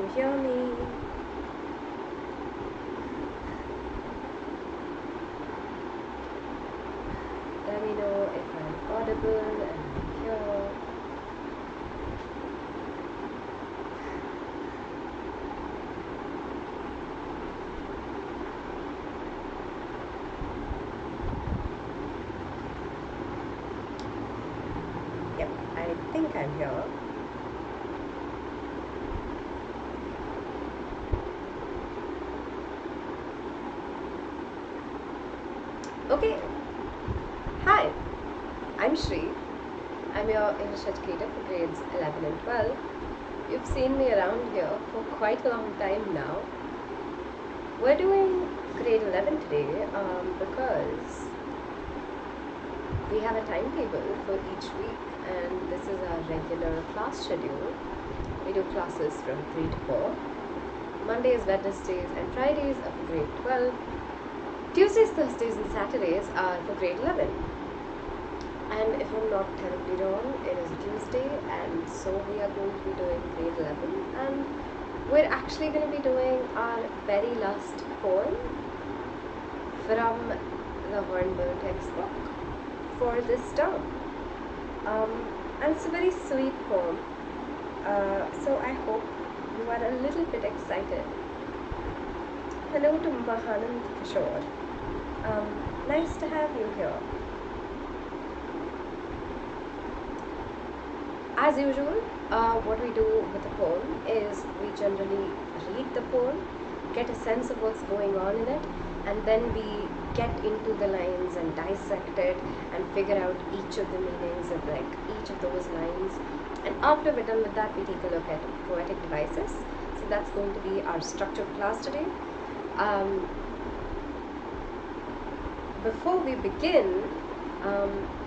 you hear me? Let me know if I'm audible and here. Yep, I think I'm here. Okay. Hi, I'm Shree. I'm your English educator for grades 11 and 12. You've seen me around here for quite a long time now. We're doing grade 11 today because we have a timetable for each week, and this is our regular class schedule. We do classes from 3 to 4. Mondays, Wednesdays and Fridays are for grade 12. Tuesdays, Thursdays and Saturdays are for grade 11. And if I'm not terribly wrong, it is Tuesday, and so we are going to be doing grade 11, and we're actually going to be doing our very last poem from the Hornbill textbook for this term. And it's a very sweet poem, so I hope you are a little bit excited. Hello to Mahanand Kishore. Nice to have you here. As usual, what we do with the poem is we generally read the poem, get a sense of what's going on in it, and then we get into the lines and dissect it and figure out each of the meanings of each of those lines. And after we're done with that, we take a look at poetic devices. So that's going to be our structured class today. Before we begin,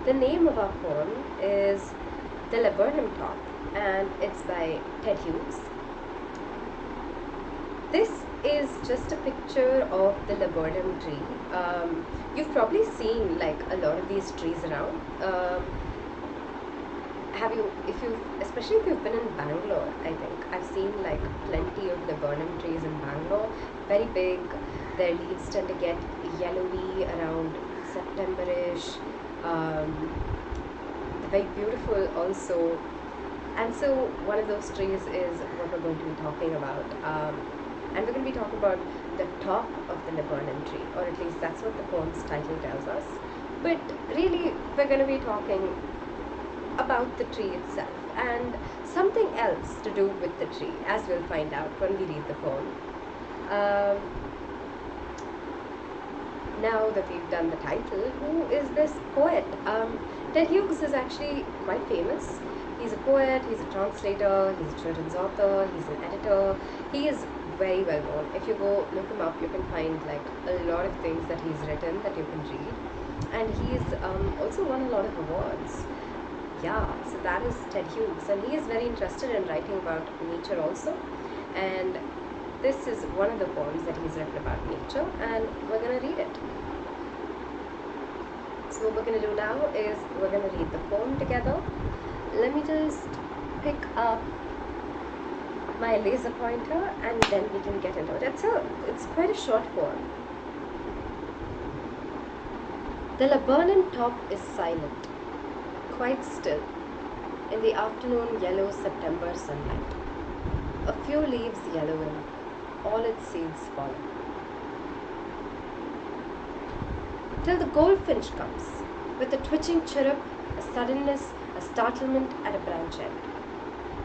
the name of our poem is The Laburnum Top, and it's by Ted Hughes. This is just a picture of the laburnum tree. You've probably seen a lot of these trees around. Especially if you've been in Bangalore, I think I've seen plenty of laburnum trees in Bangalore. Very big. Their leaves tend to get yellowy around September-ish. Very beautiful also, and so one of those trees is what we're going to be talking about, and we're going to be talking about the top of the laburnum tree, or at least that's what the poem's title tells us. But really we're going to be talking about the tree itself and something else to do with the tree, as we'll find out when we read the poem. Now that we've done the title, who is this poet? Ted Hughes is actually quite famous. He's a poet, he's a translator, he's a children's author, he's an editor. He is very well known. If you go look him up, you can find a lot of things that he's written that you can read. And he's also won a lot of awards. Yeah, so that is Ted Hughes, and he is very interested in writing about nature also. And this is one of the poems that he's written about nature, and we're going to read it. So what we're going to do now is we're going to read the poem together. Let me just pick up my laser pointer and then we can get into it. It's quite a short poem. The laburnum top is silent, quite still, in the afternoon yellow September sunlight. A few leaves yellowing, all its seeds falling. Till the goldfinch comes, with a twitching chirrup, a suddenness, a startlement at a branch end.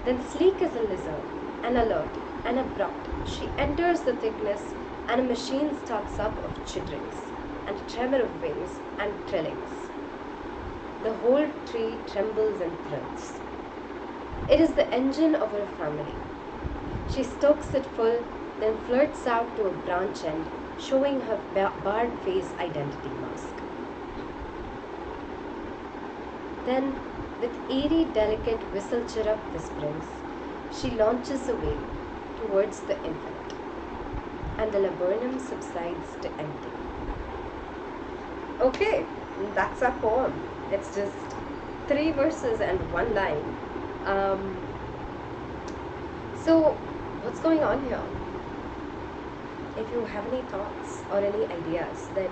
Then sleek as a lizard, and alert, and abrupt, she enters the thickness, and a machine starts up of chitterings, and a tremor of wings, and trillings. The whole tree trembles and thrills. It is the engine of her family. She stokes it full, then flirts out to a branch end, showing her barred face identity mask. Then, with eerie, delicate whistle chirrup whisperings, she launches away towards the infinite, and the laburnum subsides to empty. Okay, that's our poem. It's just 3 verses and 1 line. So what's going on here? If you have any thoughts or any ideas, then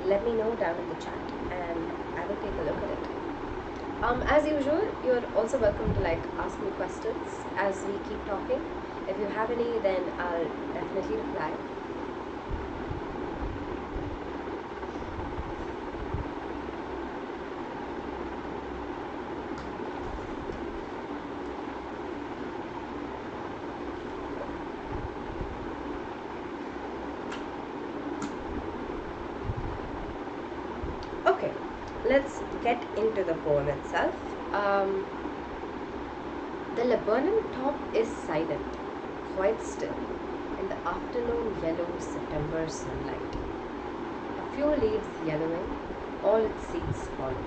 let me know down in the chat and I will take a look at it. As usual, you're also welcome to ask me questions as we keep talking. If you have any, then I'll definitely reply. Okay, let's get into the poem itself. The laburnum top is silent, quite still, in the afternoon yellow September sunlight. A few leaves yellowing, all its seeds fallen.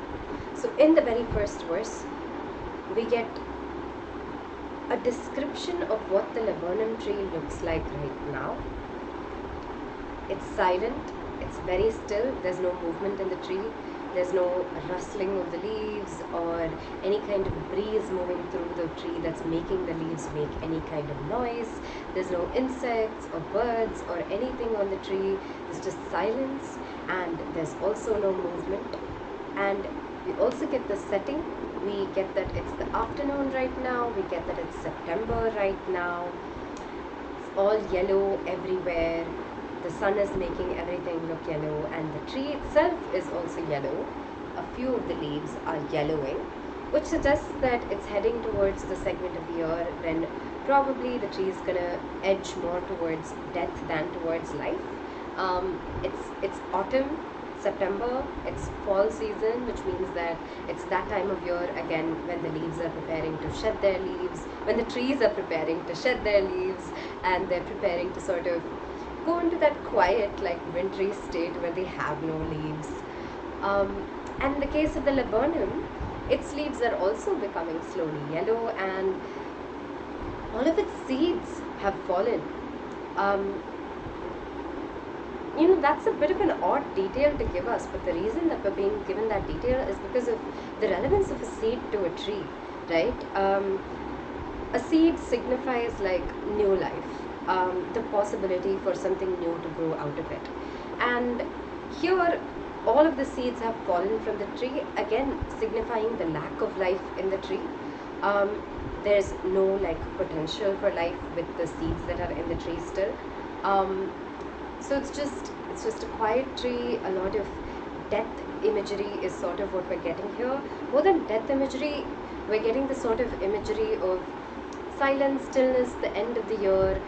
So in the very first verse, we get a description of what the laburnum tree looks like right now. It's silent, it's very still, there's no movement in the tree. There's no rustling of the leaves or any kind of breeze moving through the tree that's making the leaves make any kind of noise. There's no insects or birds or anything on the tree. There's just silence, and there's also no movement. And we also get the setting. We get that it's the afternoon right now. We get that it's September right now. It's all yellow everywhere. The sun is making everything look yellow, and the tree itself is also yellow. A few of the leaves are yellowing, which suggests that it's heading towards the segment of the year when probably the tree is gonna edge more towards death than towards life. It's autumn, September, it's fall season, which means that it's that time of year again when the leaves are preparing to shed their leaves, when the trees are preparing to shed their leaves, and they're preparing to sort of go into that quiet, wintry state where they have no leaves. And in the case of the laburnum, its leaves are also becoming slowly yellow, and all of its seeds have fallen. That's a bit of an odd detail to give us, but the reason that we're being given that detail is because of the relevance of a seed to a tree, right? A seed signifies new life. The possibility for something new to grow out of it. And here, all of the seeds have fallen from the tree, again signifying the lack of life in the tree. There's no potential for life with the seeds that are in the tree still. So it's just a quiet tree. A lot of death imagery is sort of what we're getting here. More than death imagery, we're getting the sort of imagery of silence, stillness, the end of the year,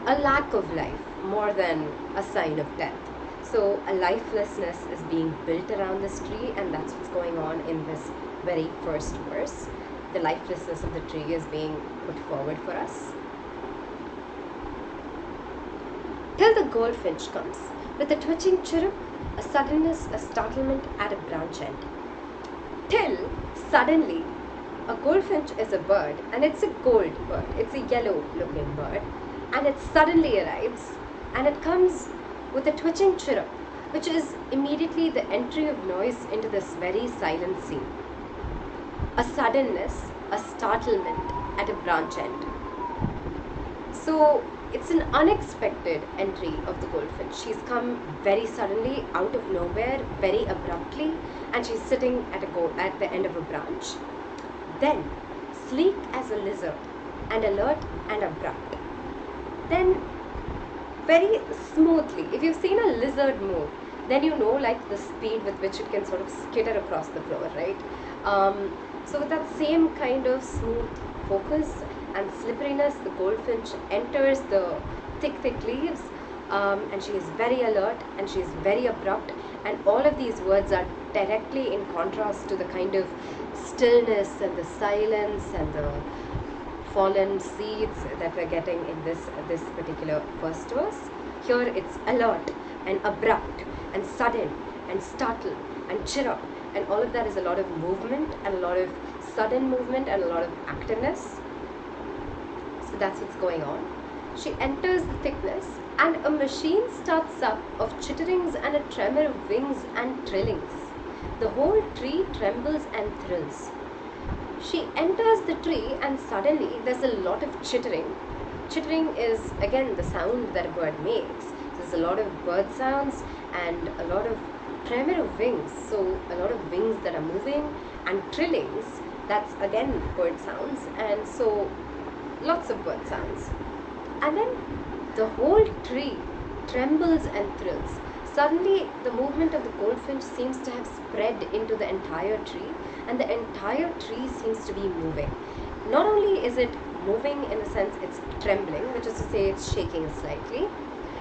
a lack of life more than a sign of death. So a lifelessness is being built around this tree, and that's what's going on in this very first verse. The lifelessness of the tree is being put forward for us. Till the goldfinch comes, with a twitching chirrup, a suddenness, a startlement at a branch end. Till, suddenly, a goldfinch is a bird, and it's a gold bird. It's a yellow looking bird. And it suddenly arrives, and it comes with a twitching chirrup, which is immediately the entry of noise into this very silent scene. A suddenness, a startlement at a branch end. So it's an unexpected entry of the goldfinch. She's come very suddenly, out of nowhere, very abruptly, and she's sitting at the end of a branch. Then, sleek as a lizard, and alert and abrupt. Then, very smoothly, if you've seen a lizard move, then you know the speed with which it can sort of skitter across the floor, right? So with that same kind of smooth focus and slipperiness, the goldfinch enters the thick leaves, and she is very alert and she is very abrupt, and all of these words are directly in contrast to the kind of stillness and the silence and the fallen seeds that we're getting in this particular first verse. Here it's alert and abrupt and sudden and startled and chirrup, and all of that is a lot of movement and a lot of sudden movement and a lot of activeness. So that's what's going on. She enters the thickness, and a machine starts up of chitterings and a tremor of wings and trillings. The whole tree trembles and thrills. She enters the tree, and suddenly there's a lot of chittering, chittering is again the sound that a bird makes. There's a lot of bird sounds and a lot of tremor of wings, so a lot of wings that are moving, and trillings, that's again bird sounds, and so lots of bird sounds. And then the whole tree trembles and thrills. Suddenly, the movement of the goldfinch seems to have spread into the entire tree, and the entire tree seems to be moving. Not only is it moving in the sense it's trembling, which is to say it's shaking slightly,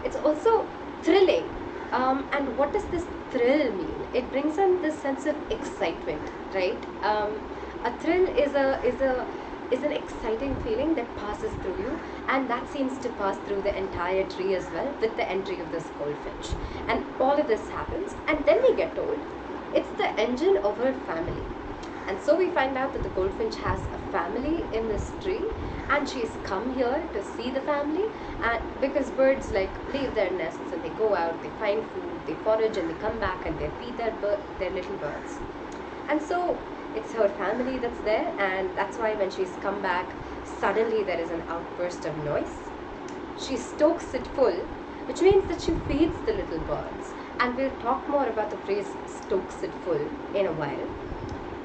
it's also thrilling. And what does this thrill mean? It brings in this sense of excitement, right? A thrill is an exciting feeling that passes through you, and that seems to pass through the entire tree as well with the entry of this goldfinch. And all of this happens, and then we get told it's the engine of her family. And so we find out that the goldfinch has a family in this tree, and she's come here to see the family, and because birds leave their nests and they go out, they find food, they forage, and they come back and they feed their little birds. And so it's her family that's there, and that's why when she's come back, suddenly there is an outburst of noise. She stokes it full, which means that she feeds the little birds, and we'll talk more about the phrase stokes it full in a while.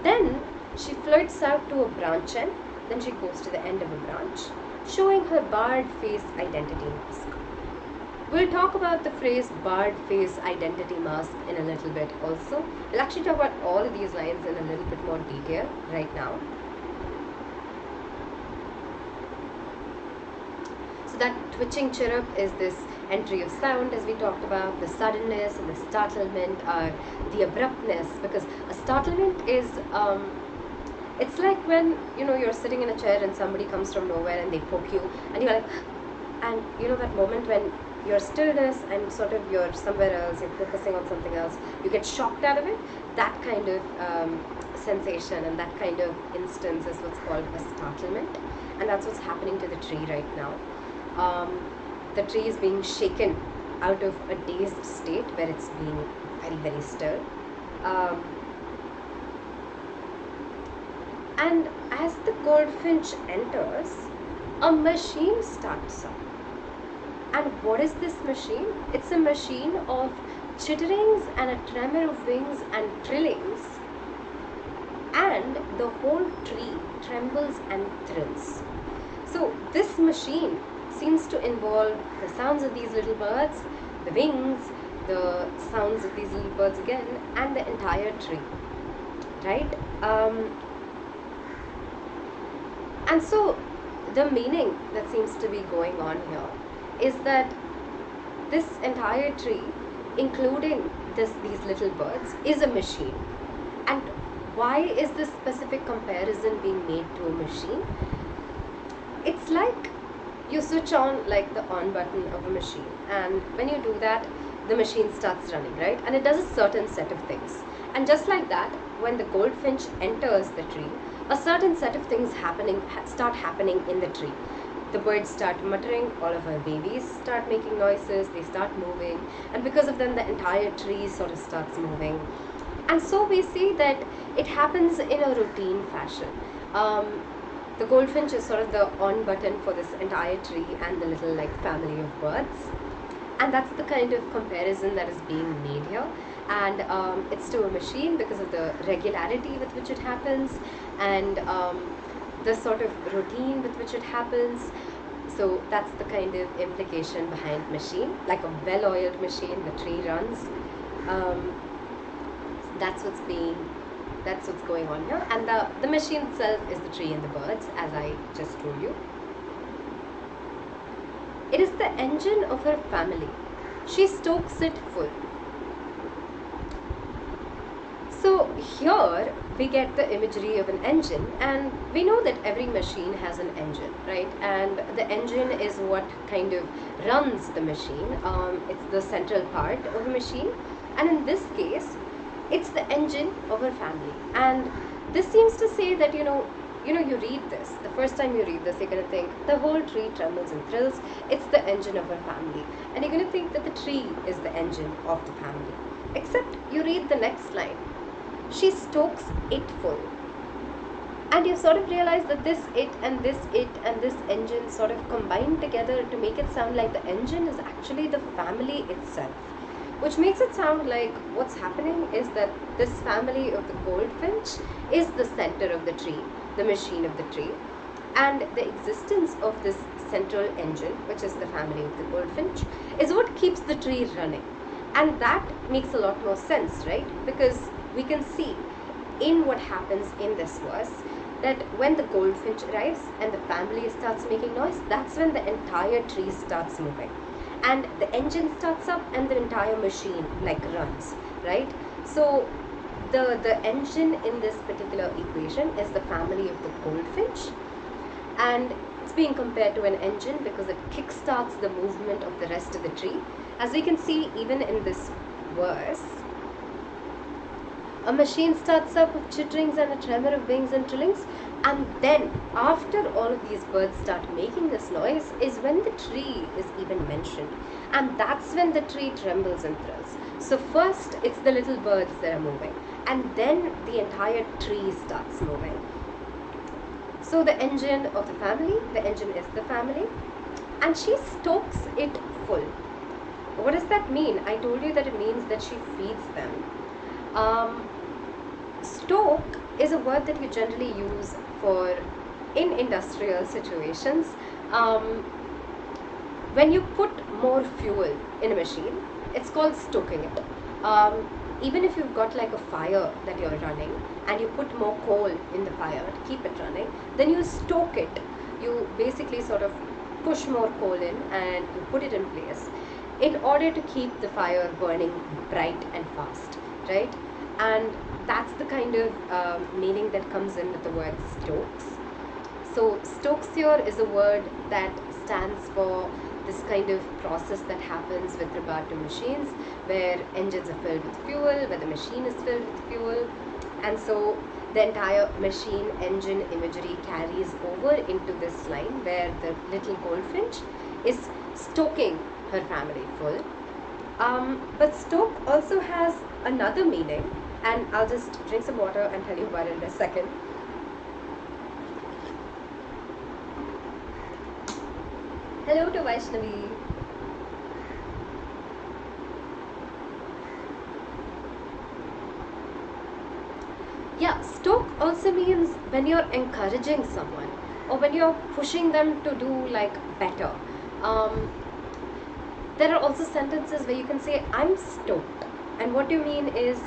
Then she flirts out to a branch end, then she goes to the end of a branch, showing her barred face identity mask. We'll talk about the phrase barred face identity mask in a little bit also. We'll actually talk about all of these lines in a little bit more detail right now. So that twitching chirrup is this entry of sound, as we talked about. The suddenness and the startlement are the abruptness, because a startlement is it's like when you're sitting in a chair and somebody comes from nowhere and they poke you and you're like, and that moment when your stillness and sort of you're somewhere else, you're focusing on something else, you get shocked out of it. That kind of sensation and that kind of instance is what's called a startlement, and that's what's happening to the tree right now. The tree is being shaken out of a dazed state where it's being very, very still. And as the goldfinch enters, a machine starts up. And what is this machine? It's a machine of chitterings and a tremor of wings and trillings, and the whole tree trembles and thrills. So this machine seems to involve the sounds of these little birds, the wings, the sounds of these little birds again, and the entire tree, right? And so the meaning that seems to be going on here is that this entire tree, including these little birds, is a machine. And why is this specific comparison being made to a machine? It's like you switch on the on button of a machine, and when you do that, the machine starts running, right? And it does a certain set of things. And just like that, when the goldfinch enters the tree, a certain set of things start happening in the tree. The birds start muttering, all of our babies start making noises, they start moving, and because of them the entire tree sort of starts moving. And so we see that it happens in a routine fashion. The goldfinch is sort of the on button for this entire tree and the little family of birds, and that's the kind of comparison that is being made here. And it's to a machine because of the regularity with which it happens, and the sort of routine with which it happens. So that's the kind of implication behind machine, like a well-oiled machine. The tree runs. That's what's going on here, and the machine itself is the tree and the birds, as I just told you. It is the engine of her family. She stokes it full. So here we get the imagery of an engine, and we know that every machine has an engine, right? And the engine is what kind of runs the machine. It's the central part of a machine, and in this case, it's the engine of her family. And this seems to say that you read this. The first time you read this, you're going to think the whole tree trembles and thrills. It's the engine of her family, and you're going to think that the tree is the engine of the family. Except you read the next line. She stokes it full. And you sort of realize that this it and this it and this engine sort of combined together to make it sound like the engine is actually the family itself, which makes it sound like what's happening is that this family of the goldfinch is the center of the tree, the machine of the tree, and the existence of this central engine, which is the family of the goldfinch, is what keeps the tree running. And that makes a lot more sense, right? Because we can see in what happens in this verse that when the goldfinch arrives and the family starts making noise, that's when the entire tree starts moving. And the engine starts up and the entire machine like runs, right? So the engine in this particular equation is the family of the goldfinch, and it's being compared to an engine because it kickstarts the movement of the rest of the tree. As we can see even in this verse, a machine starts up with chitterings and a tremor of wings and trillings, and then after all of these birds start making this noise is when the tree is even mentioned, and that's when the tree trembles and thrills. So first it's the little birds that are moving, and then the entire tree starts moving. So the engine of the family, the engine is the family, and she stokes it full. What does that mean? I told you that it means that she feeds them. Stoke is a word that you generally use for in industrial situations. When you put more fuel in a machine, it's called stoking it. Even if you've got like a fire that you're running and you put more coal in the fire to keep it running, then you stoke it. You basically sort of push more coal in and you put it in place in order to keep the fire burning bright and fast, right? And that's the kind of meaning that comes in with the word stokes. So stokes here is a word that stands for this kind of process that happens with regard to machines, where engines are filled with fuel, where the machine is filled with fuel, and so the entire machine engine imagery carries over into this line where the little goldfinch is stoking her family full. But stoke also has another meaning, and I'll just drink some water and tell you about it in a second. Hello to Vaishnavi. Yeah, stoke also means when you're encouraging someone or when you're pushing them to do like better. There are also sentences where you can say, I'm stoked. And what you mean is,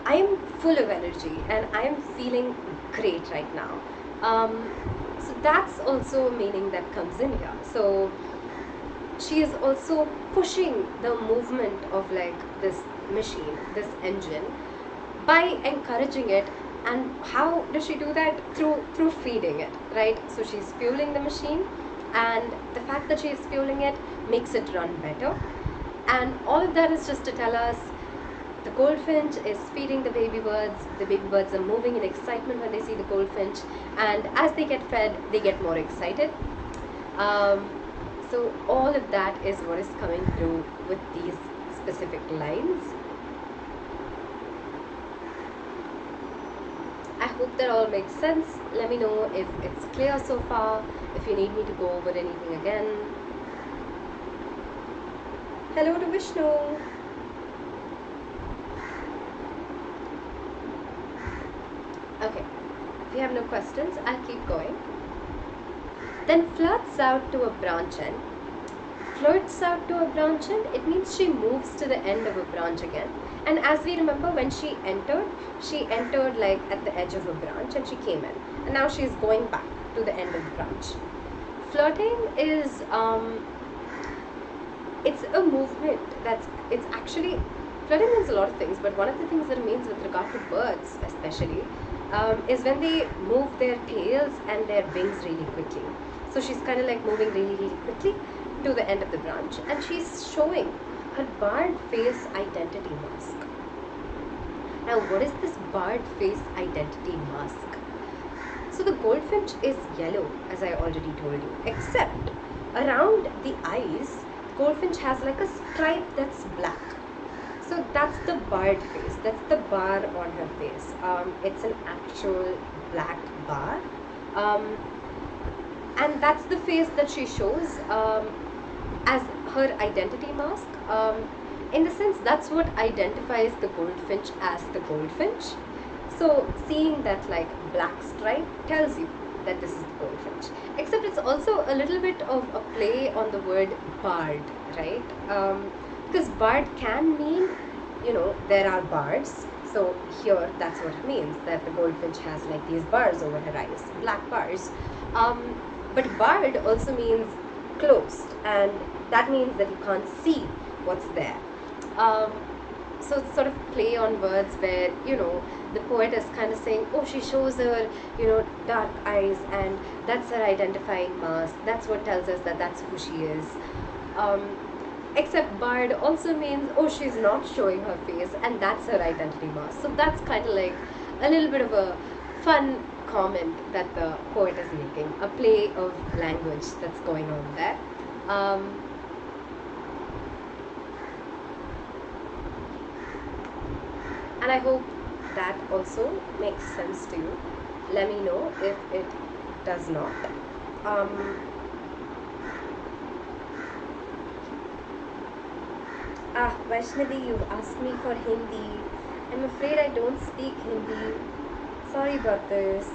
I'm full of energy and I'm feeling great right now. So that's also a meaning that comes in here. So she is also pushing the movement of like this machine, this engine, by encouraging it. And how does she do that? Through feeding it, right? So she's fueling the machine, and the fact that she is fueling it makes it run better. And all of that is just to tell us the goldfinch is feeding the baby birds. The baby birds are moving in excitement when they see the goldfinch, and as they get fed, they get more excited. So all of that is what is coming through with these specific lines. I hope that all makes sense. Let me know if it's clear so far, if you need me to go over anything again. Hello to Vishnu. Okay, if you have no questions, I'll keep going. Then flirts out to a branch end. Flirts out to a branch end, it means she moves to the end of a branch again. And as we remember, when she entered like at the edge of a branch and she came in. And now she is going back to the end of the branch. Flirting is, it's a movement it's actually, flirting means a lot of things, but one of the things that it means with regard to birds especially, is when they move their tails and their wings really quickly. So she's kind of like moving really, really quickly to the end of the branch, and she's showing her barred face identity mask. Now, what is this barred face identity mask? So the goldfinch is yellow, as I already told you, except around the eyes, goldfinch has like a stripe that's black. So that's the barred face. That's the bar on her face. It's an actual black bar. Um, and that's the face that she shows as her identity mask. In the sense, that's what identifies the goldfinch as the goldfinch. So seeing that like black stripe tells you that this is the goldfinch. Except it's also a little bit of a play on the word barred, right? Because barred can mean, you know, there are bars. So here, that's what it means, that the goldfinch has like these bars over her eyes, black bars. But barred also means closed, and that means that you can't see what's there. So it's sort of play on words where, you know, the poet is kind of saying, oh, she shows her, you know, dark eyes, and that's her identifying mask. That's what tells us that that's who she is. Except barred also means, oh, she's not showing her face, and that's her identity mask. So that's kind of like a little bit of a fun comment that the poet is making, a play of language that's going on there. And I hope that also makes sense to you. Let me know if it does not. Vaishnavi, you've asked me for Hindi. I'm afraid I don't speak Hindi. Sorry about this.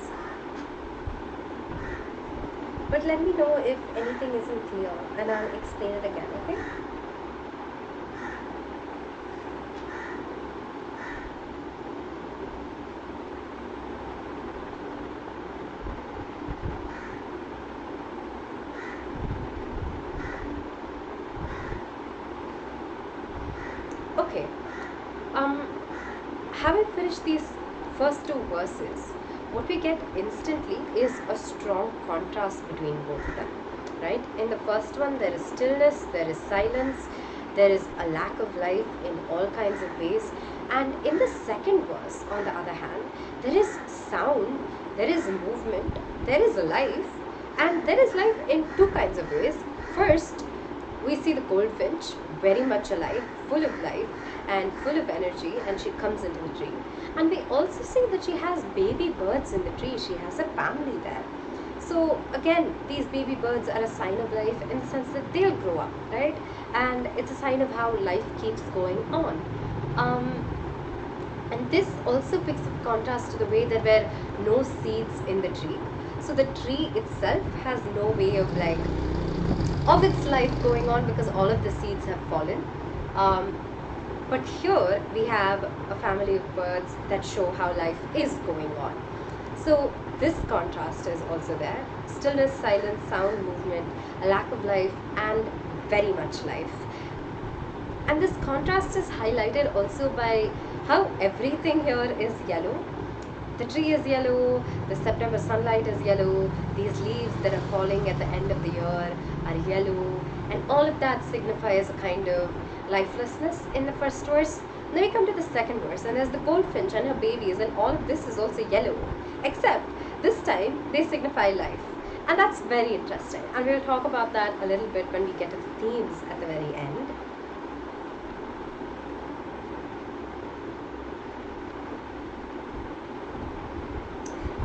But let me know if anything isn't clear, and I'll explain it again, okay? Okay. Having finished these first two verses, what we get instantly is a strong contrast between both of them, right? In the first one, there is stillness, there is silence, there is a lack of life in all kinds of ways. And in the second verse, on the other hand, there is sound, there is movement, there is life, and there is life in two kinds of ways. First, we see the goldfinch very much alive, full of life and full of energy, and she comes into the tree. And we also see that she has baby birds in the tree. She has a family there. So again, these baby birds are a sign of life in the sense that they'll grow up, right? And it's a sign of how life keeps going on. And this also picks up contrast to the way there were no seeds in the tree. So the tree itself has no way of its life going on because all of the seeds have fallen. But here we have a family of birds that show how life is going on. So this contrast is also there. Stillness, silence, sound, movement, a lack of life, and very much life. And this contrast is highlighted also by how everything here is yellow. The tree is yellow, the September sunlight is yellow, these leaves that are falling at the end of the year are yellow, and all of that signifies a kind of lifelessness in the first verse. Then we come to the second verse, and there's the goldfinch and her babies, and all of this is also yellow, except this time they signify life. And that's very interesting, and we'll talk about that a little bit when we get to the themes at the very end.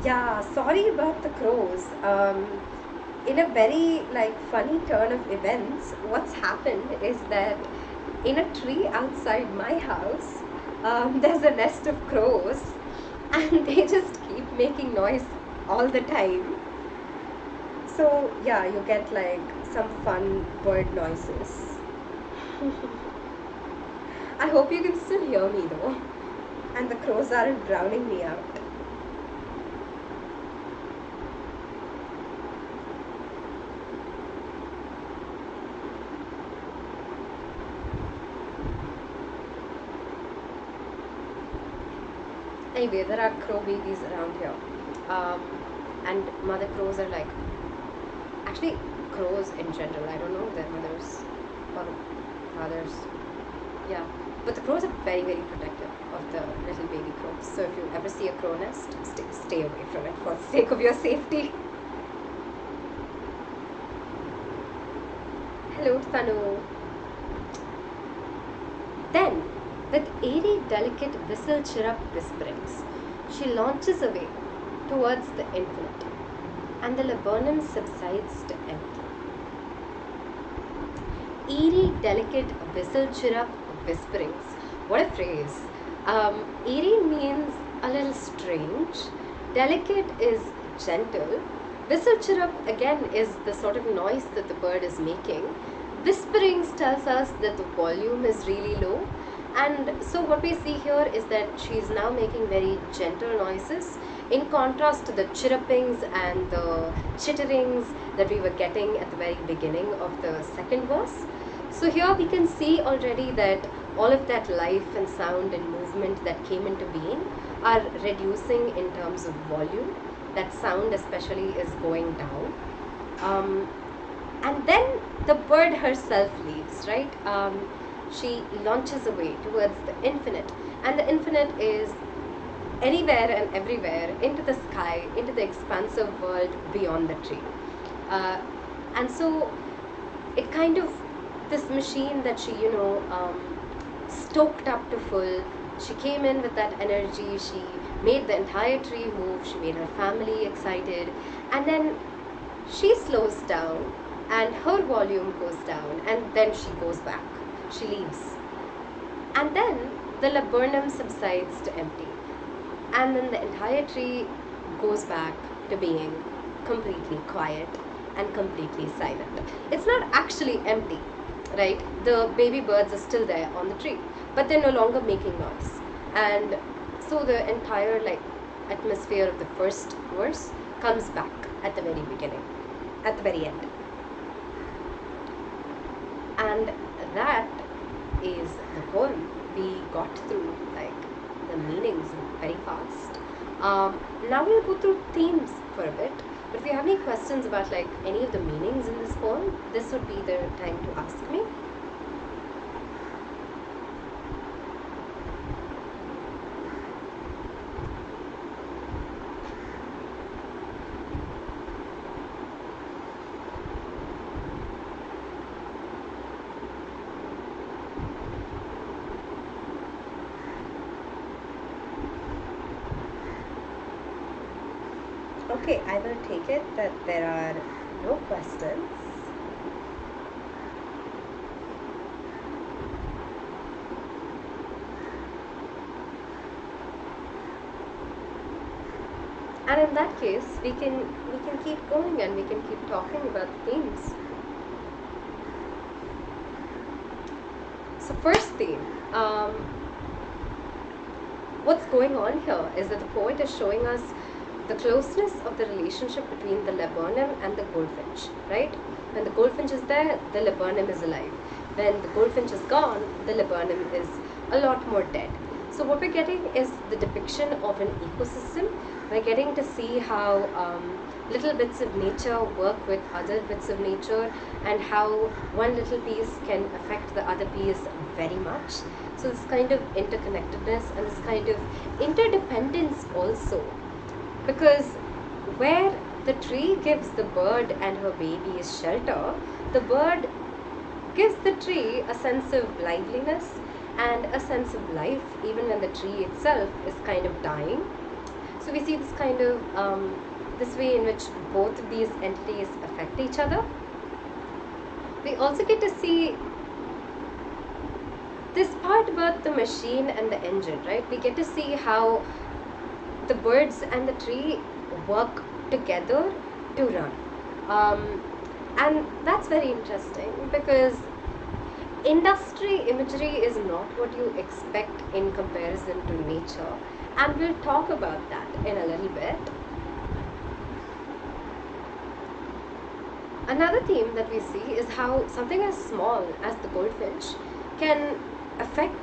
Yeah, sorry about the crows. In a very funny turn of events, what's happened is that in a tree outside my house, there's a nest of crows, and they just keep making noise all the time. So yeah, you get some fun bird noises. I hope you can still hear me though, and the crows aren't drowning me out. Anyway, there are crow babies around here, and mother crows are actually crows in general, I don't know their mothers or fathers, yeah, but the crows are very, very protective of the little baby crows. So if you ever see a crow nest, stay away from it for the sake of your safety. Hello Tanu. Then With airy, delicate whistle chirrup whisperings, she launches away towards the infinite, and the laburnum subsides to empty. Eerie, delicate whistle chirrup whisperings. What a phrase. Eerie means a little strange. Delicate is gentle. Whistle chirrup again is the sort of noise that the bird is making. Whisperings tells us that the volume is really low. And so what we see here is that she is now making very gentle noises in contrast to the chirrupings and the chitterings that we were getting at the very beginning of the second verse. So here we can see already that all of that life and sound and movement that came into being are reducing in terms of volume. That sound especially is going down. And then the bird herself leaves, right? She launches away towards the infinite, and the infinite is anywhere and everywhere, into the sky, into the expansive world beyond the tree. And so it kind of, this machine that she, stoked up to full, she came in with that energy, she made the entire tree move, she made her family excited, and then she slows down and her volume goes down, and then she goes back. She leaves, and then the laburnum subsides to empty, and then the entire tree goes back to being completely quiet and completely silent. It's not actually empty, right? The baby birds are still there on the tree, but they're no longer making noise, and so the entire atmosphere of the first verse comes back at the very beginning, at the very end. And that is the poem. We got through the meanings very fast. Now we'll go through themes for a bit, but if you have any questions about any of the meanings in this poem, this would be the time to ask me. Okay, I will take it that there are no questions. And in that case, we can keep going and we can keep talking about the themes. So first theme, what's going on here is that the poet is showing us the closeness of the relationship between the laburnum and the goldfinch, right? When the goldfinch is there, the laburnum is alive. When the goldfinch is gone, the laburnum is a lot more dead. So what we're getting is the depiction of an ecosystem. We're getting to see how little bits of nature work with other bits of nature, and how one little piece can affect the other piece very much. So this kind of interconnectedness and this kind of interdependence also. Because where the tree gives the bird and her babies shelter, the bird gives the tree a sense of liveliness and a sense of life, even when the tree itself is kind of dying. So we see this kind of, this way in which both of these entities affect each other. We also get to see this part about the machine and the engine, right? We get to see how the birds and the tree work together to run. And that's very interesting, because industry imagery is not what you expect in comparison to nature, and we'll talk about that in a little bit. Another theme that we see is how something as small as the goldfinch can affect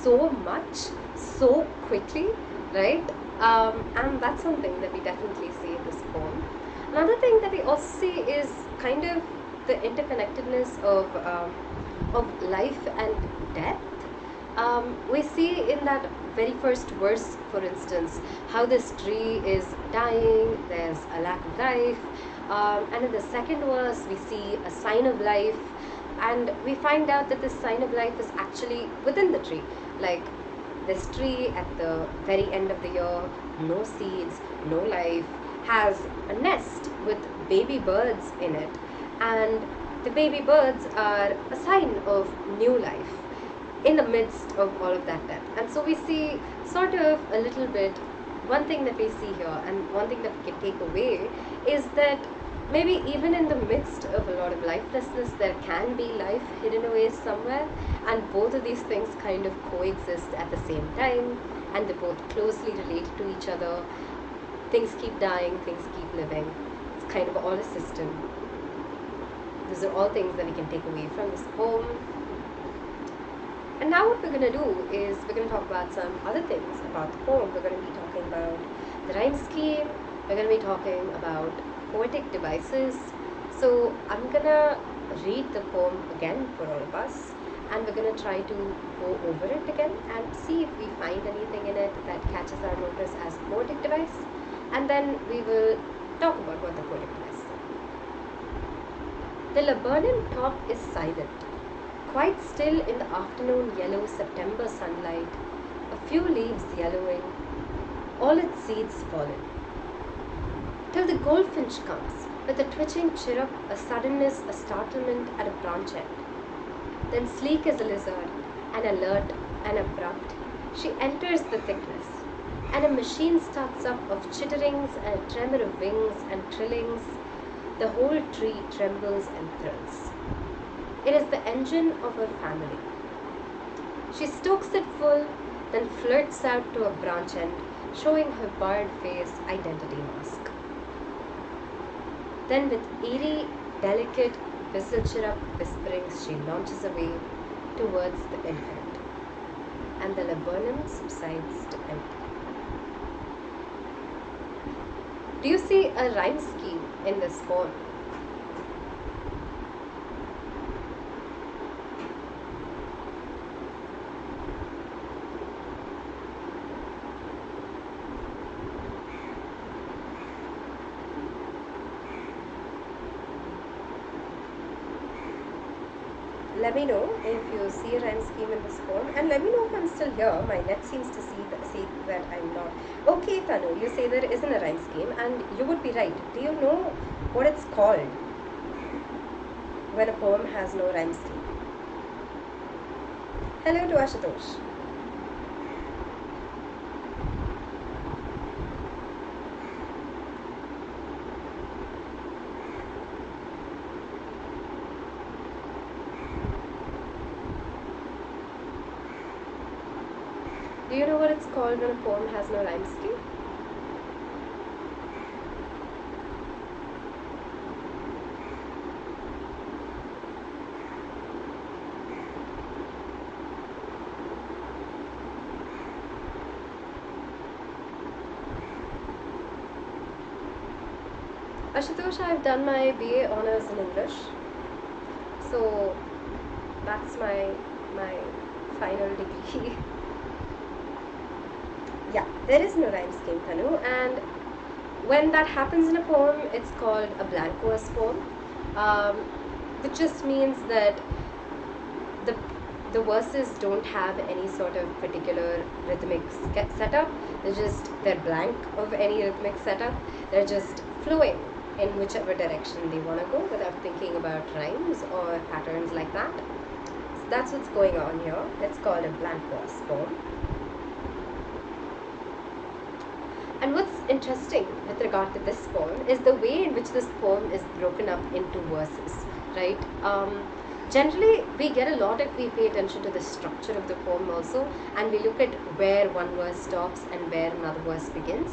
so much so quickly, right? And that's something that we definitely see in this poem. Another thing that we also see is kind of the interconnectedness of life and death. We see in that very first verse, for instance, how this tree is dying, there's a lack of life, and in the second verse we see a sign of life, and we find out that this sign of life is actually within the tree. Like this tree at the very end of the year, no seeds, no life, has a nest with baby birds in it, and the baby birds are a sign of new life in the midst of all of that death. And so we see sort of a little bit, one thing that we see here and one thing that we can take away is that maybe even in the midst of a lot of lifelessness, there can be life hidden away somewhere, and both of these things kind of coexist at the same time, and they're both closely related to each other. Things keep dying, things keep living. It's kind of all a system. These are all things that we can take away from this poem. And now what we're going to do is we're going to talk about some other things about the poem. We're going to be talking about the rhyme scheme. We're going to be talking about poetic devices. So I'm going to read the poem again for all of us, and we're going to try to go over it again and see if we find anything in it that catches our notice as a poetic device, and then we will talk about what the poetic device is. The laburnum top is silent, quite still in the afternoon yellow September sunlight, a few leaves yellowing, all its seeds fallen. Till the goldfinch comes, with a twitching chirrup, a suddenness, a startlement at a branch end. Then sleek as a lizard, and alert and abrupt, she enters the thickness, and a machine starts up of chitterings and a tremor of wings and trillings. The whole tree trembles and thrills. It is the engine of her family. She stokes it full, then flirts out to a branch end, showing her barred face identity mask. Then with eerie, delicate whistle-chirrup whisperings, she launches away towards the infinite, and the laburnum subsides to empty. Do you see a rhyme scheme in this poem? Let me know if you see a rhyme scheme in this poem, and let me know if I'm still here. My net seems to see that I'm not. Okay, Tanu, you say there isn't a rhyme scheme, and you would be right. Do you know what it's called when a poem has no rhyme scheme? Hello to Ashutosh. Do you know what it's called when a poem has no rhyme scheme? Ashutosh, I've done my BA Honours in English, so that's my final degree. Yeah, there is no rhyme scheme, Tanu, and when that happens in a poem, it's called a blank verse poem, which just means that the verses don't have any sort of particular rhythmic setup. They're blank of any rhythmic setup. They're just flowing in whichever direction they want to go without thinking about rhymes or patterns like that. So that's what's going on here. It's called a blank verse poem. And what's interesting with regard to this poem is the way in which this poem is broken up into verses, right? Generally, we get a lot if we pay attention to the structure of the poem also, and we look at where one verse stops and where another verse begins.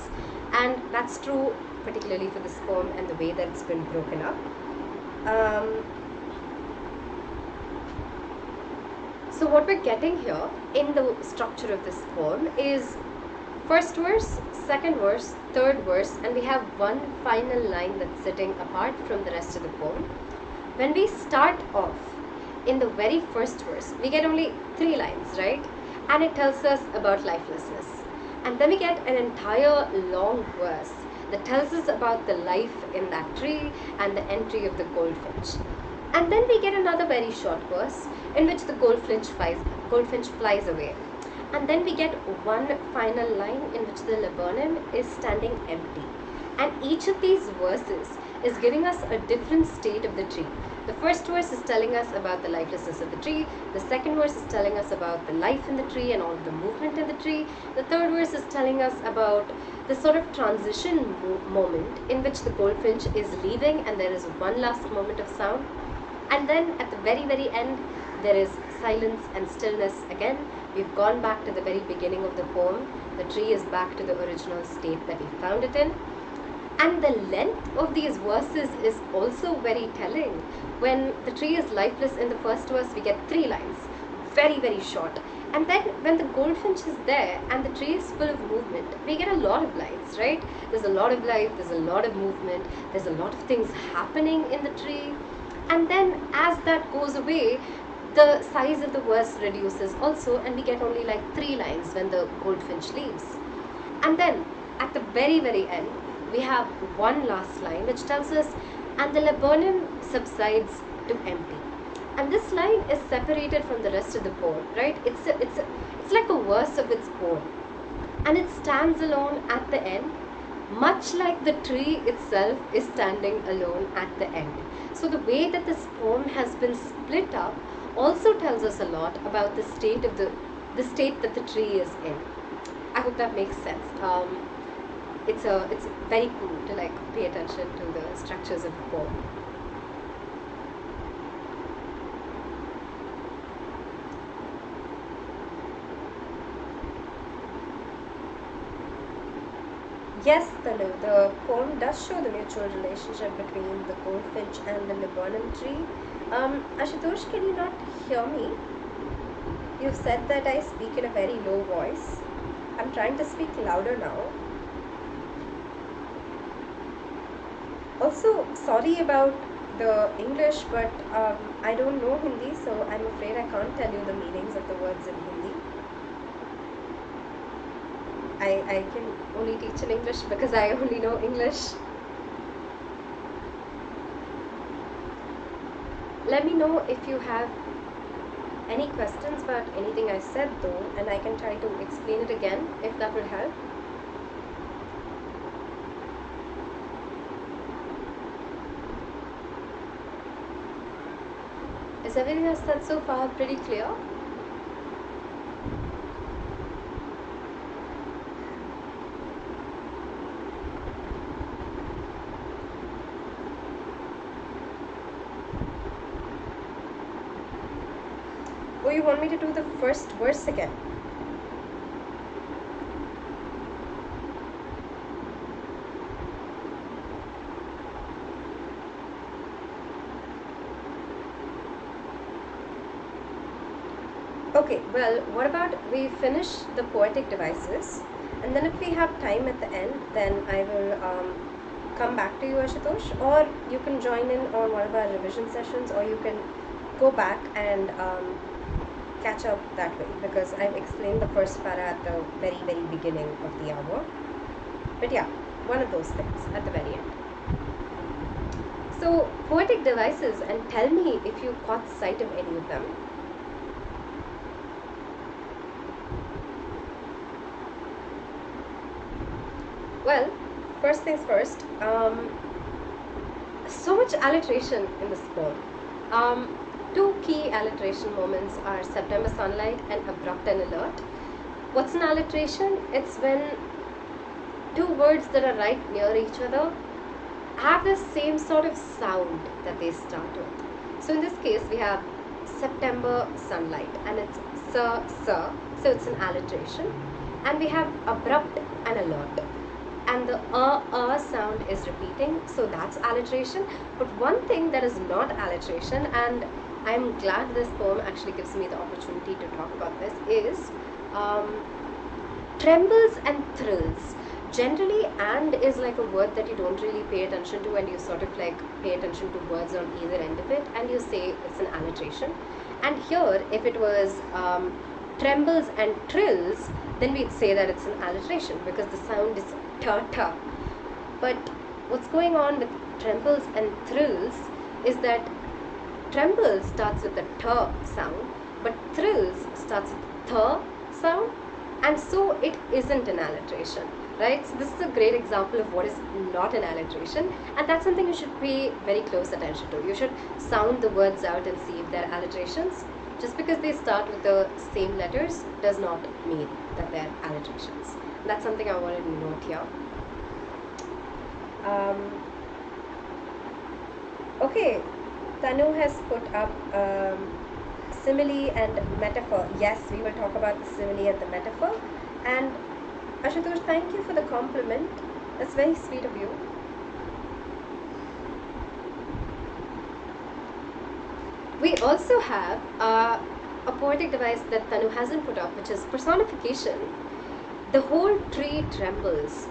And that's true particularly for this poem and the way that it's been broken up. So what we're getting here in the structure of this poem is first verse, second verse, third verse, and we have one final line that's sitting apart from the rest of the poem. When we start off in the very first verse, we get only 3 lines, right? And it tells us about lifelessness. And then we get an entire long verse that tells us about the life in that tree and the entry of the goldfinch. And then we get another very short verse in which the goldfinch flies away. And then we get one final line in which the laburnum is standing empty. And each of these verses is giving us a different state of the tree. The first verse is telling us about the lifelessness of the tree. The second verse is telling us about the life in the tree and all of the movement in the tree. The third verse is telling us about the sort of transition moment in which the goldfinch is leaving and there is one last moment of sound. And then at the very, very end, there is silence and stillness again. We've gone back to the very beginning of the poem. The tree is back to the original state that we found it in. And the length of these verses is also very telling. When the tree is lifeless in the first verse, we get 3 lines, very, very short. And then when the goldfinch is there and the tree is full of movement, we get a lot of lines, right? There's a lot of life, there's a lot of movement, there's a lot of things happening in the tree. And then as that goes away, the size of the verse reduces also, and we get only like 3 lines when the goldfinch leaves. And then at the very, very end, we have one last line which tells us, and the laburnum subsides to empty. And this line is separated from the rest of the poem, right? It's like a verse of its own, and it stands alone at the end, much like the tree itself is standing alone at the end. So the way that this poem has been split up also tells us a lot about the state that the tree is in. I hope that makes sense. It's very cool to like pay attention to the structures of the poem. Yes, Tanu, the poem does show the mutual relationship between the goldfinch and the laburnum tree. Ashutosh, can you not hear me? You've said that I speak in a very low voice. I'm trying to speak louder now. Also, sorry about the English, but I don't know Hindi, so I'm afraid I can't tell you the meanings of the words in Hindi. I can only teach in English because I only know English. Let me know if you have any questions about anything I said though, and I can try to explain it again if that would help. Is everything I've said so far pretty clear? Or you want me to do the first verse again? Okay, well, what about we finish the poetic devices, and then if we have time at the end, then I will come back to you, Ashutosh, or you can join in on one of our revision sessions, or you can go back and catch up that way, because I've explained the first para at the very, very beginning of the hour. But yeah, one of those things at the very end. So, poetic devices, and tell me if you caught sight of any of them. Well, first things first, so much alliteration in this poem. 2 key alliteration moments are September sunlight and abrupt and alert. What's an alliteration? It's when 2 words that are right near each other have the same sort of sound that they start with. So in this case, we have September sunlight, and it's so it's an alliteration. And we have abrupt and alert, and the sound is repeating, so that's alliteration. But one thing that is not alliteration, and I'm glad this poem actually gives me the opportunity to talk about this, is trembles and thrills. Generally, and is like a word that you don't really pay attention to, and you sort of like pay attention to words on either end of it, and you say it's an alliteration. And here, if it was trembles and trills, then we'd say that it's an alliteration because the sound is ta-ta. But what's going on with trembles and thrills is that tremble starts with the t sound, but thrills starts with th sound, and so it isn't an alliteration, right? So this is a great example of what is not an alliteration, and that's something you should pay very close attention to. You should sound the words out and see if they're alliterations. Just because they start with the same letters does not mean that they're alliterations. That's something I wanted to note here. Okay, Tanu has put up simile and metaphor. Yes, we will talk about the simile and the metaphor. And Ashutosh, thank you for the compliment. That's very sweet of you. We also have a poetic device that Tanu hasn't put up, which is personification. The whole tree trembles.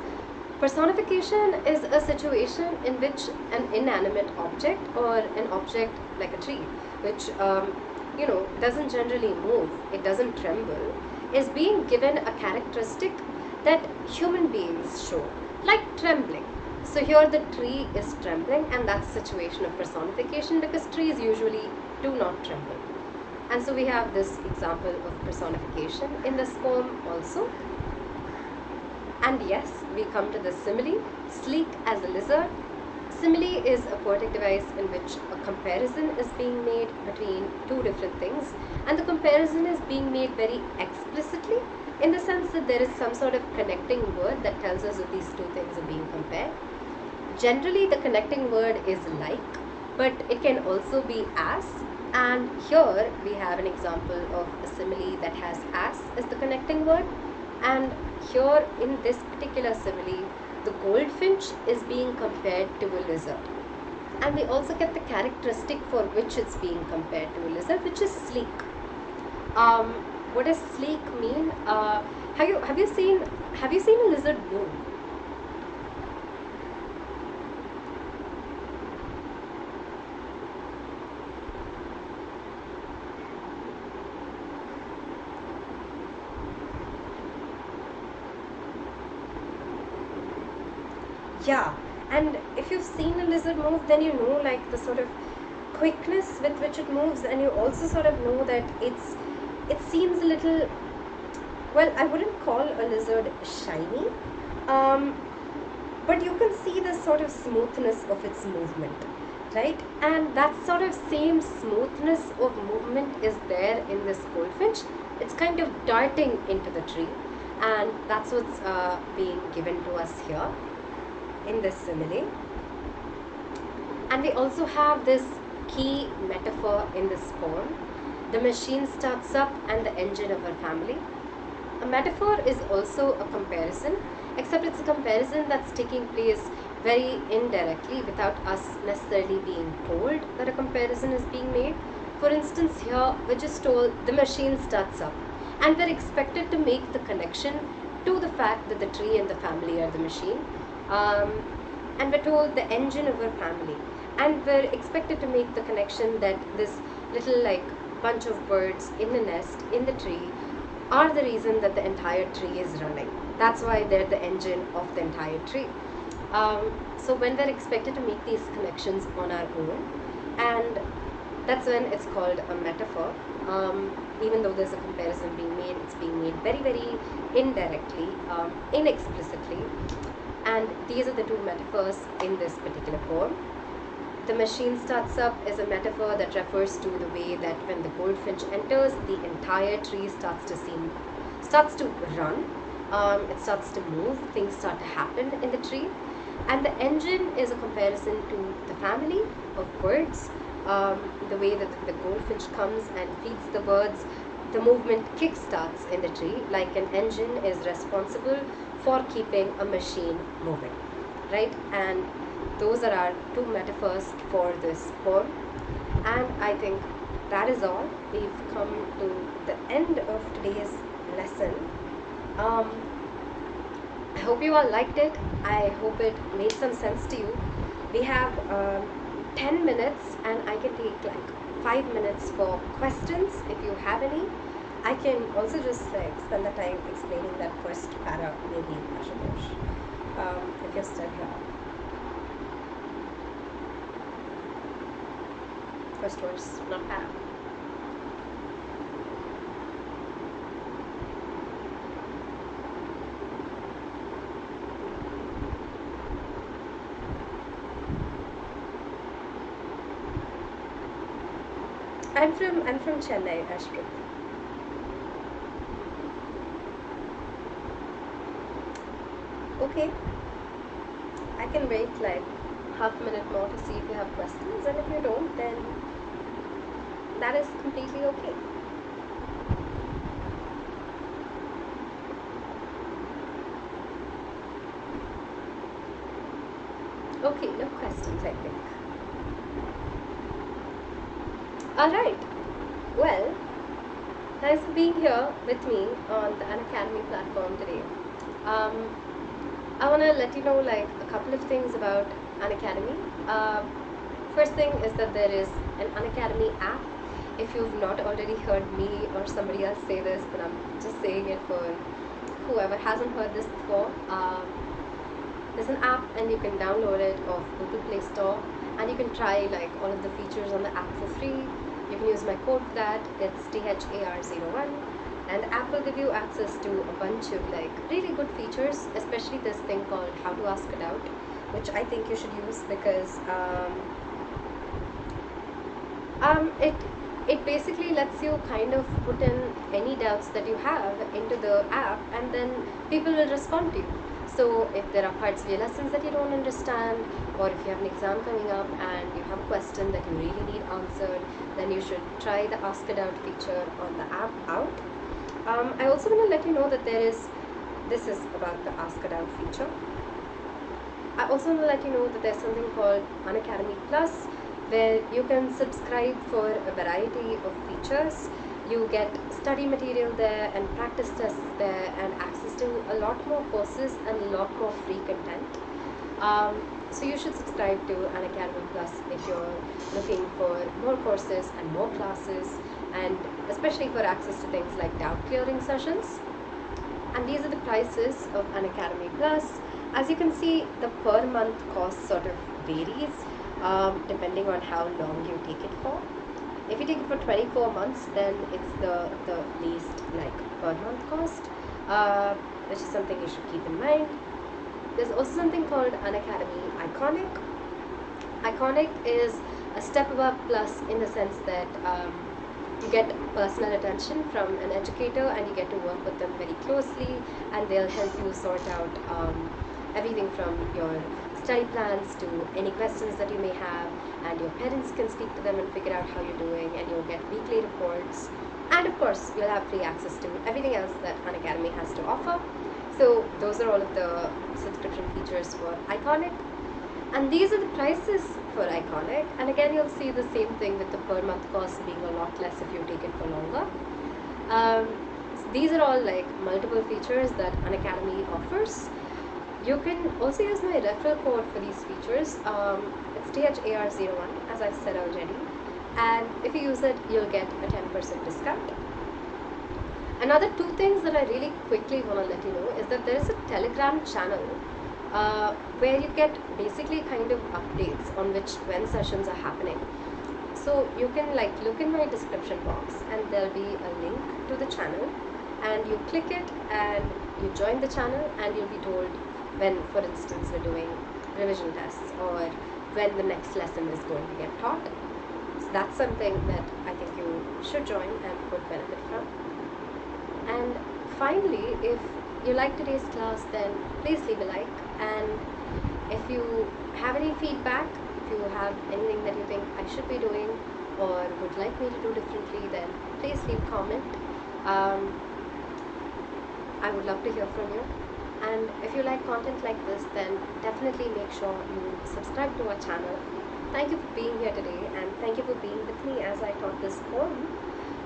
Personification is a situation in which an inanimate object, or an object like a tree, which doesn't generally move, it doesn't tremble, is being given a characteristic that human beings show, like trembling. So here the tree is trembling, and that's a situation of personification because trees usually do not tremble. And so we have this example of personification in this poem also. And yes, we come to the simile, sleek as a lizard. Simile is a poetic device in which a comparison is being made between two different things, and the comparison is being made very explicitly in the sense that there is some sort of connecting word that tells us that these two things are being compared. Generally, the connecting word is like, but it can also be as, and here we have an example of a simile that has as as the connecting word. And here in this particular simile, the goldfinch is being compared to a lizard. And we also get the characteristic for which it's being compared to a lizard, which is sleek. What does sleek mean? Have you seen a lizard move? Yeah, and if you've seen a lizard move, then you know like the sort of quickness with which it moves, and you also sort of know that it seems a little, well, I wouldn't call a lizard shiny, but you can see the sort of smoothness of its movement, right? And that sort of same smoothness of movement is there in this goldfinch. It's kind of darting into the tree, and that's what's being given to us here in this simile. And we also have this key metaphor in this poem. The machine starts up and the engine of our family. A metaphor is also a comparison, except it's a comparison that's taking place very indirectly without us necessarily being told that a comparison is being made. For instance, here we're just told the machine starts up, and we're expected to make the connection to the fact that the tree and the family are the machine. And we're told the engine of our family, and we're expected to make the connection that this little like bunch of birds in the nest in the tree are the reason that the entire tree is running. That's why they're the engine of the entire tree. So when we're expected to make these connections on our own, and that's when it's called a metaphor. Even though there's a comparison being made, it's being made very, very indirectly, inexplicitly. And these are the two metaphors in this particular poem. The machine starts up is a metaphor that refers to the way that when the goldfinch enters, the entire tree starts to run. It starts to move, things start to happen in the tree. And the engine is a comparison to the family of birds. The way that the goldfinch comes and feeds the birds, the movement kick-starts in the tree, like an engine is responsible for keeping a machine moving, right? And those are our two metaphors for this poem. And I think that is all. We've come to the end of today's lesson. I hope you all liked it. I hope it made some sense to you. We have 10 minutes, and I can take like 5 minutes for questions if you have any. I can also just spend the time explaining that first para, maybe, Ashutosh, if you're still here. first verse, not bad. I'm from Chennai, Ashprit. Okay, I can wait like half a minute more to see if you have questions, and if you don't, then that is completely okay. Okay, no questions, I think. Alright, well, thanks for being here with me on the Unacademy platform today. I want to let you know like a couple of things about Unacademy. First thing is that there is an Unacademy app. If you've not already heard me or somebody else say this, but I'm just saying it for whoever hasn't heard this before. There's an app and you can download it off Google Play Store, and you can try like all of the features on the app for free. You can use my code for that. It's THAR01, and the app will give you access to a bunch of like really good features, especially this thing called How to Ask a Doubt, which I think you should use because it basically lets you kind of put in any doubts that you have into the app, and then people will respond to you. So if there are parts of your lessons that you don't understand, or if you have an exam coming up and you have a question that you really need answered, then you should try the Ask a Doubt feature on the app out. I also want to let you know that this is about the Ask a Doubt feature. I also want to let you know that there's something called Unacademy Plus, where you can subscribe for a variety of features. You get study material there and practice tests there and access to a lot more courses and a lot more free content. So you should subscribe to Unacademy Plus if you're looking for more courses and more classes, and especially for access to things like doubt clearing sessions. And these are the prices of Unacademy Plus. As you can see, the per month cost sort of varies depending on how long you take it for. If you take it for 24 months, then it's the least like per month cost, which is something you should keep in mind. There's also something called Unacademy Iconic. Iconic is a step above Plus in the sense that you get personal attention from an educator, and you get to work with them very closely, and they'll help you sort out everything from your study plans to any questions that you may have, and your parents can speak to them and figure out how you're doing, and you'll get weekly reports, and of course you'll have free access to everything else that Unacademy has to offer. So those are all of the subscription features for Iconic, and these are the prices for Iconic. And again, you'll see the same thing with the per month cost being a lot less if you take it for longer. These are all like multiple features that Unacademy offers. You can also use my referral code for these features. It's THAR01, as I've said already, and if you use it, you'll get a 10% discount. Another two things that I really quickly want to let you know is that there is a Telegram channel where you get basically kind of updates on when sessions are happening. So you can like look in my description box, and there'll be a link to the channel, and you click it and you join the channel, and you'll be told when, for instance, we're doing revision tests or when the next lesson is going to get taught. So that's something that I think you should join and would benefit from. And finally, if you like today's class, then please leave a like, and if you have any feedback, if you have anything that you think I should be doing or would like me to do differently, then please leave a comment. I would love to hear from you. And if you like content like this, then definitely make sure you subscribe to our channel. Thank you for being here today, and thank you for being with me as I taught this poem.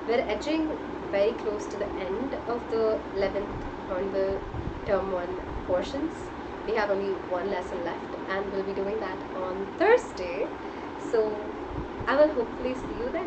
We're edging very close to the end of the 11th Hornbill Term 1 portions. We have only one lesson left, and we'll be doing that on Thursday. So I will hopefully see you then.